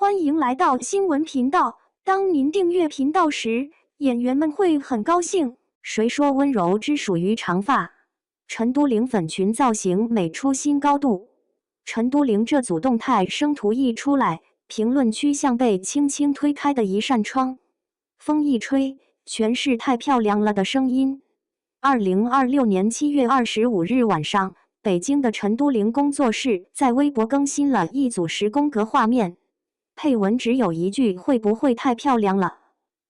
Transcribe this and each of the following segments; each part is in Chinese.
欢迎来到新闻频道。当您订阅频道时，演员们会很高兴。谁说温柔只属于长发？陈都灵粉裙造型美出新高度。陈都灵这组动态生图一出来，评论区像被轻轻推开的一扇窗，风一吹，全是太漂亮了的声音。2026年7月25日晚上，北京的陈都灵工作室在微博更新了一组10宫格画面，配文只有一句：会不会太漂亮了？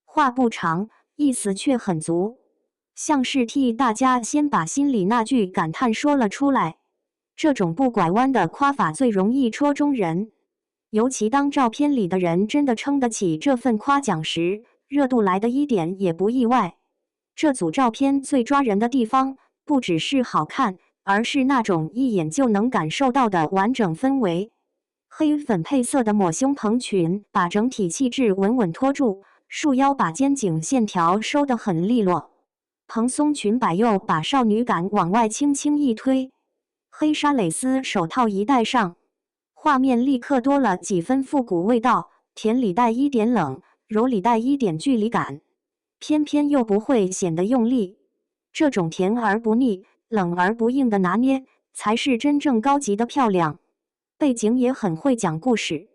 话不长，意思却很足，像是替大家先把心里那句感叹说了出来。这种不拐弯的夸法最容易戳中人，尤其当照片里的人真的撑得起这份夸奖时，热度来的一点也不意外。这组照片最抓人的地方，不只是好看，而是那种一眼就能感受到的完整氛围。黑粉配色的抹胸蓬裙把整体气质稳稳托住，束腰把肩颈线条收得很利落，蓬松裙摆又把少女感往外轻轻一推，黑纱蕾丝手套一戴上，画面立刻多了几分复古味道，甜里带一点冷，柔里带一点距离感，偏偏又不会显得用力。这种甜而不腻，冷而不硬的拿捏，才是真正高级的漂亮。背景也很会讲故事，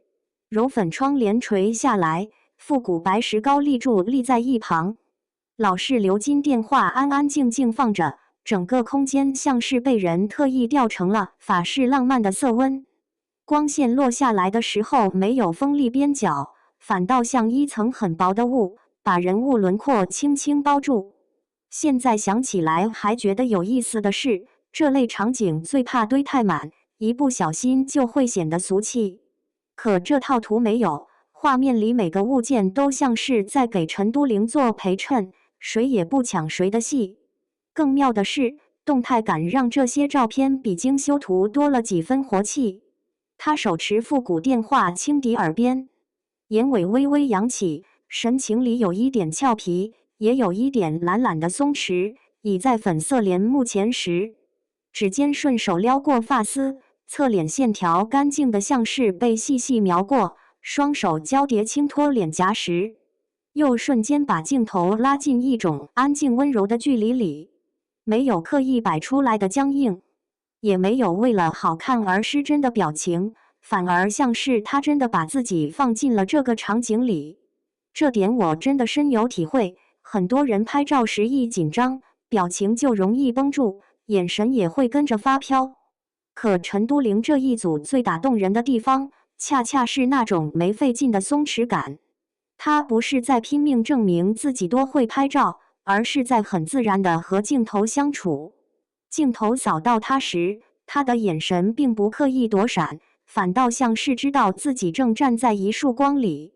柔粉窗帘垂下来，复古白石膏立柱立在一旁，老式鎏金电话安安静静放着，整个空间像是被人特意调成了法式浪漫的色温。光线落下来的时候没有锋利边角，反倒像一层很薄的雾，把人物轮廓轻轻包住。现在想起来还觉得有意思的是，这类场景最怕堆太满，一不小心就会显得俗气。可这套图没有，画面里每个物件都像是在给陈都灵做陪衬，谁也不抢谁的戏。更妙的是，动态感让这些照片比精修图多了几分活气。他手持复古电话轻抵耳边，眼尾微微扬起，神情里有一点俏皮，也有一点懒懒的松弛。倚在粉色帘幕前时，指尖顺手撩过发丝，侧脸线条干净的像是被细细描过，双手交叠轻托脸颊时，又瞬间把镜头拉进一种安静温柔的距离里，没有刻意摆出来的僵硬，也没有为了好看而失真的表情，反而像是他真的把自己放进了这个场景里。这点我真的深有体会，很多人拍照时一紧张，表情就容易绷住，眼神也会跟着发飘。可陈都灵这一组最打动人的地方，恰恰是那种没费劲的松弛感。他不是在拼命证明自己多会拍照，而是在很自然地和镜头相处。镜头扫到他时，他的眼神并不刻意躲闪，反倒像是知道自己正站在一束光里，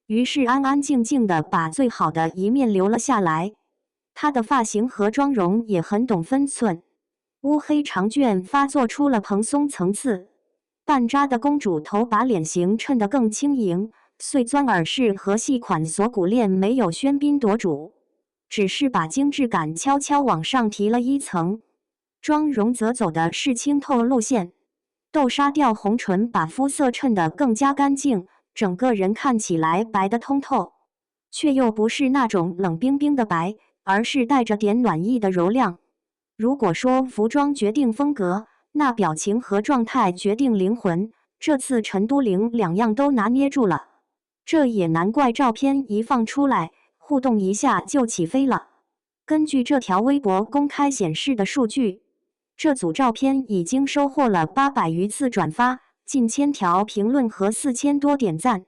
于是安安静静地把最好的一面留了下来。他的发型和妆容也很懂分寸，乌黑长卷发做出了蓬松层次，半扎的公主头把脸型衬得更轻盈，碎钻耳饰和细款锁骨链没有喧宾夺主，只是把精致感悄悄往上提了一层。妆容则走的是清透路线，豆沙调红唇把肤色衬得更加干净，整个人看起来白得通透，却又不是那种冷冰冰的白，而是带着点暖意的柔亮。如果说服装决定风格，那表情和状态决定灵魂，这次陈都灵两样都拿捏住了。这也难怪照片一放出来，互动一下就起飞了。根据这条微博公开显示的数据，这组照片已经收获了800余次转发，近1000条评论和4000多点赞。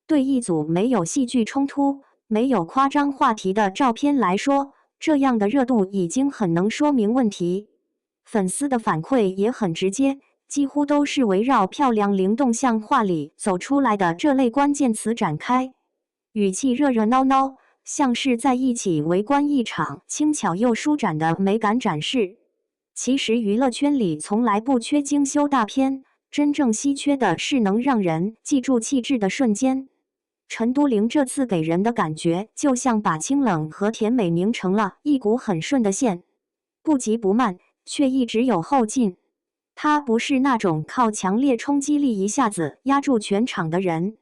对一组没有戏剧冲突、没有夸张话题的照片来说，这样的热度已经很能说明问题。粉丝的反馈也很直接，几乎都是围绕漂亮灵动像画里走出来的这类关键词展开，语气热热闹闹，像是在一起围观一场轻巧又舒展的美感展示。其实娱乐圈里从来不缺精修大片，真正稀缺的是能让人记住气质的瞬间。陈都灵这次给人的感觉就像把清冷和甜美凝成了一股很顺的线，不急不慢，却一直有后劲。他不是那种靠强烈冲击力一下子压住全场的人，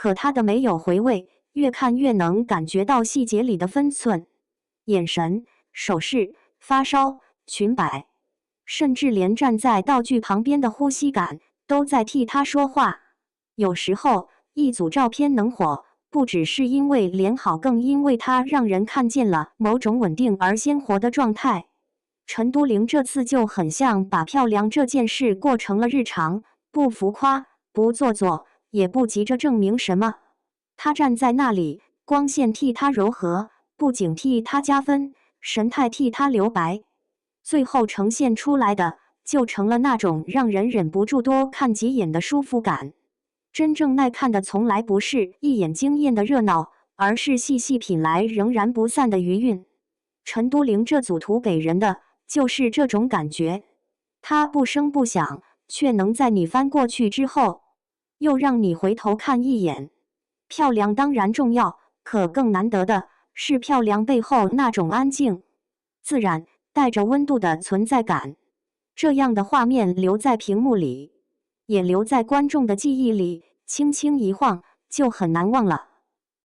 可他的没有回味，越看越能感觉到细节里的分寸，眼神、手势、发梢、裙摆，甚至连站在道具旁边的呼吸感，都在替他说话。有时候，一组照片能火，不只是因为脸好，更因为它让人看见了某种稳定而鲜活的状态。陈都灵这次就很像把漂亮这件事过成了日常，不浮夸，不做作，也不急着证明什么。她站在那里，光线替她柔和，布景替她加分，神态替她留白，最后呈现出来的就成了那种让人忍不住多看几眼的舒服感。真正耐看的从来不是一眼惊艳的热闹，而是细细品来仍然不散的余韵。陈都灵这组图给人的就是这种感觉，它不声不响，却能在你翻过去之后，又让你回头看一眼。漂亮当然重要，可更难得的是漂亮背后那种安静、自然、带着温度的存在感。这样的画面留在屏幕里，也留在观众的记忆里，轻轻一晃就很难忘了。